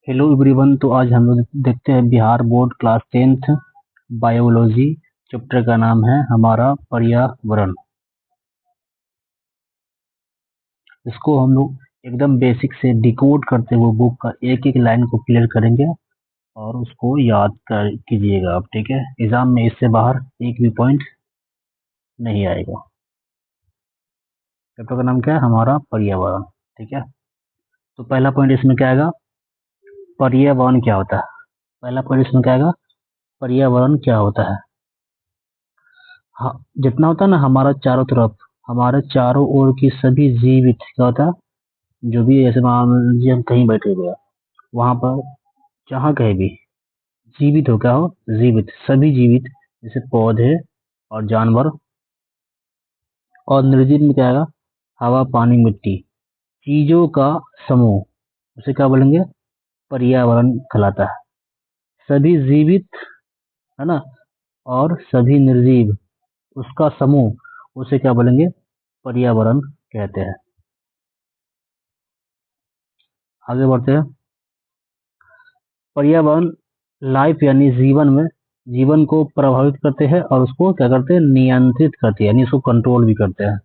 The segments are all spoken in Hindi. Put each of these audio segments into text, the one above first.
Hello everyone. तो आज हम लोग देखते हैं Bihar board class 10th biology. Chapter का नाम है हमारा पर्यावरण। इसको हम लोग एकदम बेसिक से डिकोड करते हुए बुक का एक एक लाइन को क्लियर करेंगे और उसको याद कर कीजिएगा आप। ठीक है, एग्जाम में इससे बाहर एक भी पॉइंट नहीं आएगा। चैप्टर का नाम क्या है? हमारा पर्यावरण। ठीक है, तो पहला पॉइंट इसमें क्या आएगा? पर्यावरण क्या होता है? पहला पॉइंट इसमें क्या आएगा? पर्यावरण क्या होता है? हाँ, जितना होता है ना हमारा चारों तरफ, हमारे चारों ओर की सभी जीवित क्या होता है, जो भी ऐसे मान लीजिए हम कहीं बैठे हुए हैं, वहां पर जहाँ कहीं भी जीवित हो, क्या हो? जीवित, सभी जीवित, जैसे पौधे और जानवर। और निर्जीव में क्या आएगा? हवा पानी मिट्टी, चीजों का समूह, उसे क्या बोलेंगे? पर्यावरण कहलाता है। सभी जीवित, है ना, और सभी निर्जीव, उसका समूह, उसे क्या बोलेंगे? पर्यावरण कहते हैं। आगे बढ़ते हैं। पर्यावरण लाइफ यानी जीवन में, जीवन को प्रभावित करते हैं और उसको क्या करते हैं? नियंत्रित करते हैं, यानी उसको कंट्रोल भी करते हैं।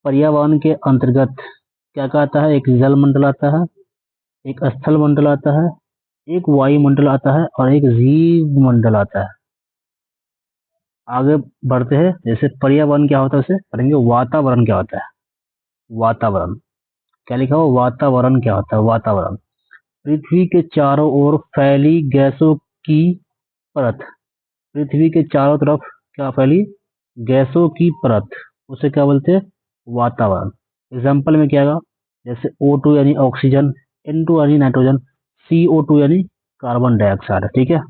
पर्यावरण के अंतर्गत क्या क्या आता है? एक जल मंडल आता है, एक स्थल मंडल आता है, एक वायुमंडल आता है और एक जीव मंडल आता है। आगे बढ़ते हैं। जैसे पर्यावरण क्या होता है उसे पढ़ेंगे। वातावरण क्या होता है? वातावरण क्या लिखा हो? वातावरण क्या होता है? वातावरण पृथ्वी के चारों ओर फैली गैसों की परत। पृथ्वी के चारों तरफ क्या फैली? गैसों की परत, उसे क्या बोलते हैं? वातावरण। एग्जाम्पल में क्या आएगा? जैसे O2 यानी ऑक्सीजन, N2 यानी नाइट्रोजन, CO2 यानी कार्बन डाइऑक्साइड। ठीक है,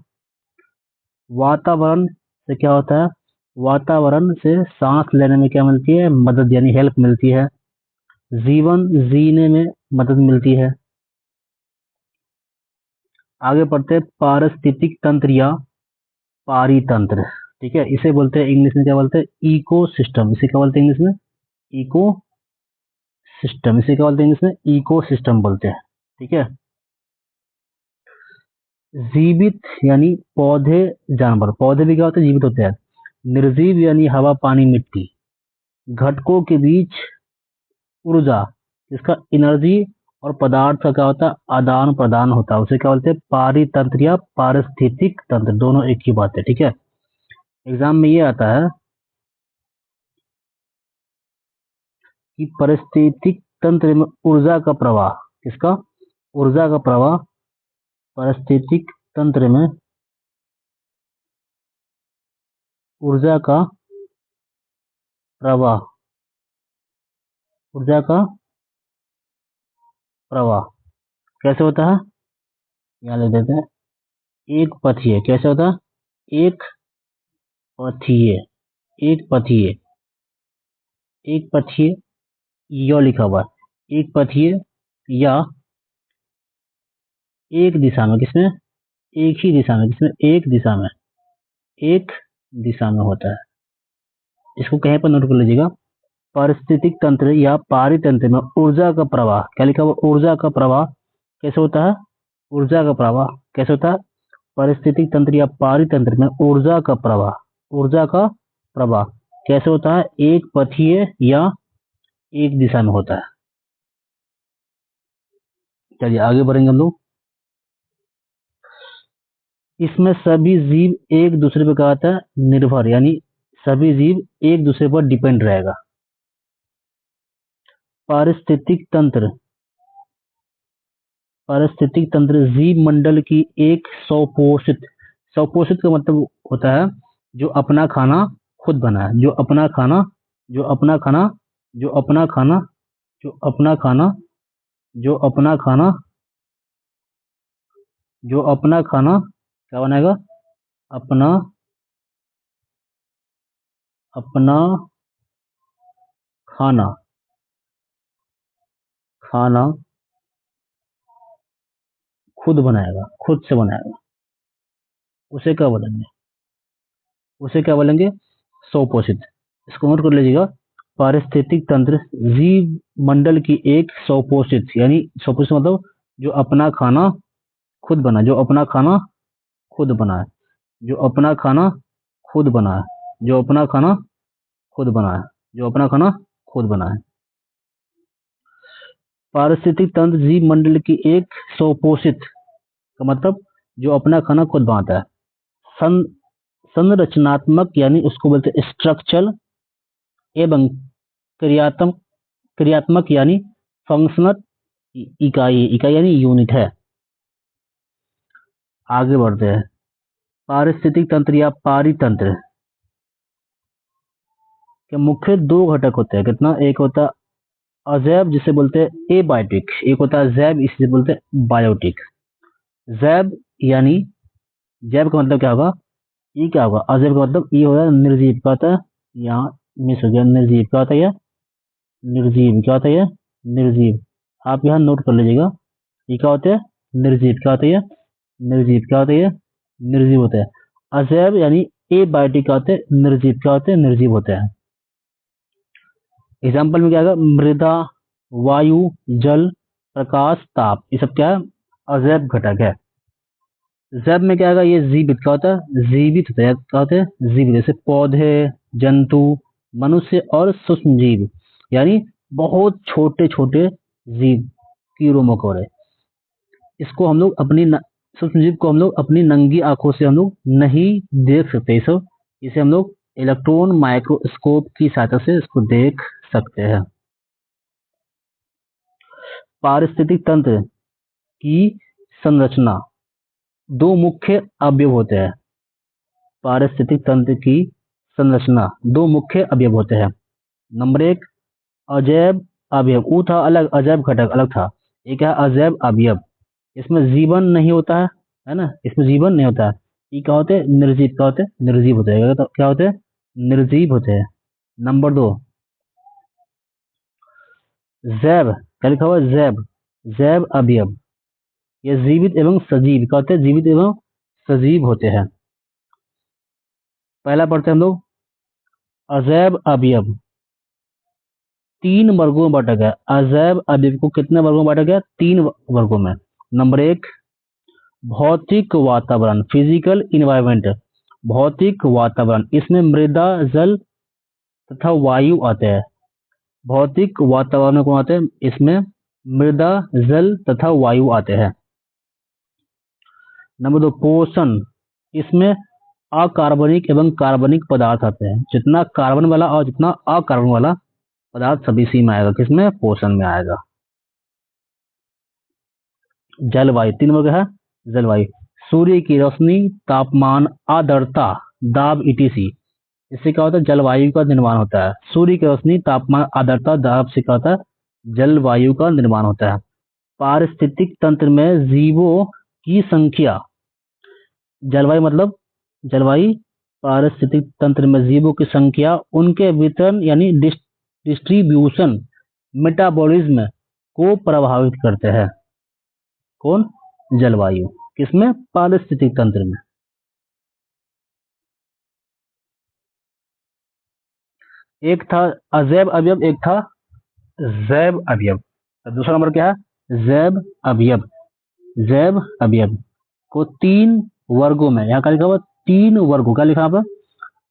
वातावरण से क्या होता है? वातावरण से सांस लेने में क्या मिलती है? मदद, यानी हेल्प मिलती है। जीवन जीने में मदद मिलती है। आगे बढ़ते हैं। पारिस्थितिक तंत्र या पारितंत्र, ठीक है, इसे बोलते हैं इंग्लिश में क्या बोलते हैं? Ecosystem. इसे क्या बोलते हैं इंग्लिश में? Ecosystem. इसे क्या बोलते हैं इंग्लिश में? इको सिस्टम बोलते हैं। ठीक है, जीवित यानी पौधे जानवर, पौधे भी क्या होते हैं? जीवित होते हैं। निर्जीव यानी हवा पानी मिट्टी, घटकों के बीच ऊर्जा, इसका एनर्जी और पदार्थ का क्या होता है? आदान प्रदान होता है, उसे क्या बोलते हैं? पारितंत्र या पारिस्थितिक तंत्र, दोनों एक ही बात है। ठीक है, एग्जाम में ये आता है कि पारिस्थितिक तंत्र में ऊर्जा का प्रवाह, किसका? ऊर्जा का प्रवाह। पारिस्थितिक तंत्र में ऊर्जा का प्रवाह, ऊर्जा का प्रवाह कैसे होता है? यहाँ लिख देते हैं। एक पथीय कैसे होता है? एक पथीय, एक पथीय, एक पथीय, यो लिखा हुआ है। एक पथीय या एक दिशा में, किसमें? एक ही दिशा में, किसमें? एक दिशा में, एक दिशा में होता है। इसको कहीं पर नोट कर लीजिएगा। पारिस्थितिक तंत्र या पारितंत्र में ऊर्जा का प्रवाह, क्या लिखा हुआ? ऊर्जा का प्रवाह कैसे होता है? ऊर्जा का प्रवाह कैसे होता है? पारिस्थितिक तंत्र या पारितंत्र में ऊर्जा का प्रवाह, ऊर्जा का प्रवाह कैसे होता है? एक पथीय या एक दिशा में होता है। चलिए आगे बढ़ेंगे हम लोग। इसमें सभी जीव एक दूसरे पर क्या होता है? निर्भर, यानी सभी जीव एक दूसरे पर डिपेंड रहेगा। पारिस्थितिक तंत्र, पारिस्थितिक तंत्र जीव मंडल की एक स्वपोषित, स्वपोषित का मतलब होता है जो अपना खाना खुद बनाए, जो अपना खाना, जो अपना खाना, जो अपना खाना, जो अपना खाना, जो अपना खाना, जो अपना खाना क्या बनाएगा? अपना, अपना खाना, खाना खुद बनाएगा, खुद से बनाएगा, उसे क्या बोलेंगे? उसे क्या बोलेंगे? स्वपोषित। इसको नोट कर लीजिएगा। पारिस्थितिक तंत्र जीव मंडल की एक स्वपोषित, यानी स्वपोषित मतलब जो अपना खाना खुद बनाए, जो अपना खाना खुद बनाए, जो अपना खाना खुद बनाए, जो अपना खाना खुद बनाए, जो अपना खाना खुद बनाए। पारिस्थितिक तंत्र जीव मंडल की एक स्वपोषित का मतलब जो अपना खाना खुद बनाता है। सं, संरचनात्मक यानी उसको बोलते हैं स्ट्रक्चरल, एवं क्रियात्मक, क्रियात्मक यानी फंक्शनल इकाई, इकाई यानी यूनिट है। आगे बढ़ते हैं। पारिस्थितिक तंत्र या पारितंत्र के मुख्य दो घटक होते हैं। कितना? एक होता है अजैव जिसे बोलते हैं एबायोटिक, एक होता है जैव इसे बोलते हैं बायोटिक। जैव यानी जैव का मतलब क्या होगा? ये क्या होगा? अजैव का मतलब ये होगा निर्जीव का होता है, यहाँ मिस हो गया, निर्जीव का होता है या निर्जीव, क्या होता है? निर्जीव। आप यहाँ नोट कर लीजिएगा, ये क्या होते हैं? निर्जीव। क्या होता है? निर्जीव। क्या होता है? निर्जीव होता है। अजैव यानी एबायोटिक क्या होते हैं? निर्जीव। क्या होते हैं? निर्जीव होते हैं। एग्जाम्पल में क्या आएगा? मृदा, वायु, जल, प्रकाश, ताप, ये सब क्या है? अजैव घटक है। जैव में क्या आएगा? ये जीवित। क्या होता है? जीवित होता है। क्या होते हैं? जीवित। जैसे पौधे, जंतु, मनुष्य और सूक्ष्म जीव, यानी बहुत छोटे छोटे जीव, कीड़े मकोड़े। इसको हम लोग अपनी सूक्ष्म जीव को हम लोग अपनी नंगी आंखों से हम लोग नहीं देख सकते। इसे हम लोग इलेक्ट्रॉन माइक्रोस्कोप की सहायता से इसको देख सकते हैं। पारिस्थितिक तंत्र की संरचना दो मुख्य अवयव होते हैं। पारिस्थितिक तंत्र की संरचना दो मुख्य अवयव होते हैं। नंबर एक, अजैव अवयव। वो था अलग, अजैव घटक अलग था। एक है अजैव अवयव, इसमें जीवन नहीं होता है ना, इसमें जीवन नहीं होता है। ये क्या होते हैं? निर्जीव। क्या होते हैं? निर्जीव होते हैं। तो क्या होते हैं? निर्जीव होते हैं। नंबर दो, जैव। क्या लिखा हुआ है? जैव, जैव अवयव। ये जीवित एवं सजीव। क्या होते हैं? जीवित एवं सजीव होते हैं। पहला पढ़ते हैं हम लोग, अजैव अवयव तीन वर्गों में बांटा गया। अजैव अवयव को कितने वर्गों में बांटा गया? तीन वर्गों में। नंबर एक, भौतिक वातावरण, फिजिकल इन्वायरमेंट, भौतिक वातावरण। इसमें मृदा, जल तथा वायु आते हैं। भौतिक वातावरण में कौन आते हैं? इसमें मृदा, जल तथा वायु आते हैं। नंबर दो, पोषण। इसमें अकार्बनिक एवं कार्बनिक पदार्थ आते हैं। जितना कार्बन वाला और जितना अकार्बन वाला पदार्थ सभी इसी में आएगा। किसमें? पोषण में आएगा। जलवायु, तीन वर्ग है। जलवायु, सूर्य की रोशनी, तापमान, आर्द्रता, दाब, ईटीसी। इससे क्या होता है? जलवायु का निर्माण होता है। सूर्य की रोशनी, तापमान, आर्द्रता, दाब से क्या होता है? जलवायु का निर्माण होता है। पारिस्थितिक तंत्र में जीवों की संख्या, जलवायु मतलब जलवायु, पारिस्थितिक तंत्र में जीवों की संख्या, उनके वितरण यानी डिस्ट्रीब्यूशन, मेटाबॉलिज्म को प्रभावित करते हैं। कौन? जलवायु। किसमें? पारिस्थितिक तंत्र में। एक था अजैव अवयव, एक था जैव अवयव। तो दूसरा नंबर क्या है? जैव अवयव। जैव अवयव को तीन वर्गों में, यहाँ क्या लिखा हुआ? तीन वर्गों। क्या लिखा हुआ?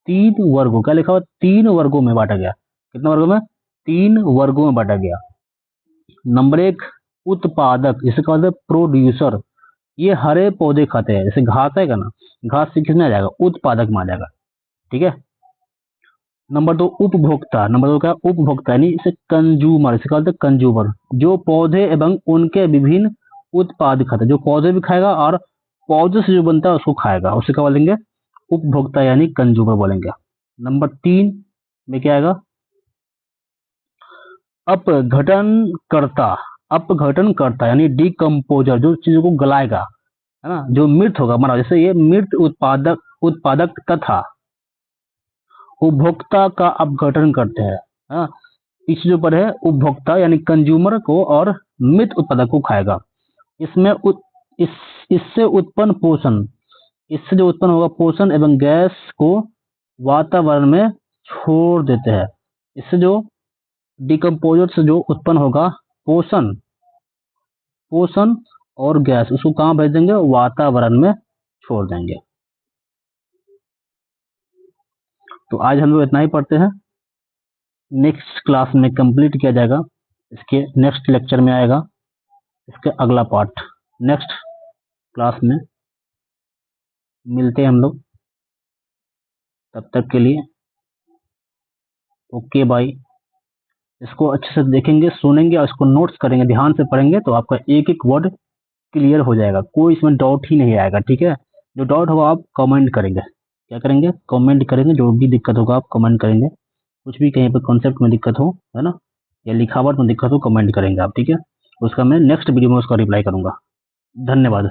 तीन वर्गों। क्या लिखा हुआ? तीन वर्गों में बांटा गया। कितने वर्गों में? तीन वर्गों में बांटा गया। नंबर एक, उत्पादक, जिसे कहते हैं प्रोड्यूसर। ये हरे पौधे खाते हैं। जैसे घास है का ना, घास से किसमें आ जाएगा? उत्पादक में आ जाएगा। ठीक है। नंबर दो, उपभोक्ता। नंबर दो क्या? उपभोक्ता यानी इसे कंज्यूमर, इसे कहते हैं कंज्यूमर, जो पौधे एवं उनके विभिन्न उत्पाद खाते हैं। जो पौधे भी खाएगा और पौधे से जो बनता है उसको खाएगा, उसे क्या बोलेंगे? उपभोक्ता यानी कंज्यूमर बोलेंगे। नंबर तीन में क्या आएगा? अपघटनकर्ता। अपघटनकर्ता यानी डिकम्पोजर, जो चीजों को गलाएगा, है ना, जो मृत होगा, मरा। जैसे ये मृत उत्पादक, उत्पादक तथा उपभोक्ता का अपघटन करते हैं। हाँ, इस जो पर है उपभोक्ता यानी कंज्यूमर को और मृत उत्पादक को खाएगा। इसमें इससे उत्पन्न पोषण, इससे जो उत्पन्न होगा पोषण एवं गैस को वातावरण में छोड़ देते हैं। इससे जो डिकम्पोजर से जो उत्पन्न होगा पोषण पोषण और गैस उसको कहाँ भेज देंगे, वातावरण में छोड़ देंगे। तो आज हम लोग इतना ही पढ़ते हैं, नेक्स्ट क्लास में कंप्लीट किया जाएगा, इसके नेक्स्ट लेक्चर में आएगा इसका अगला पार्ट। नेक्स्ट क्लास में मिलते हैं हम लोग, तब तक के लिए ओके बाय। इसको अच्छे से देखेंगे, सुनेंगे और इसको नोट्स करेंगे, ध्यान से पढ़ेंगे तो आपका एक एक वर्ड क्लियर हो जाएगा, कोई इसमें डाउट ही नहीं आएगा। ठीक है, जो डाउट होगा आप कमेंट करेंगे, क्या करेंगे, कमेंट करेंगे, जो भी दिक्कत होगा आप कमेंट करेंगे, कुछ भी कहीं पर कॉन्सेप्ट में दिक्कत हो, है ना, या लिखावट में दिक्कत हो, कमेंट करेंगे आप। ठीक है, उसका मैं नेक्स्ट वीडियो में उसका रिप्लाई करूंगा। धन्यवाद।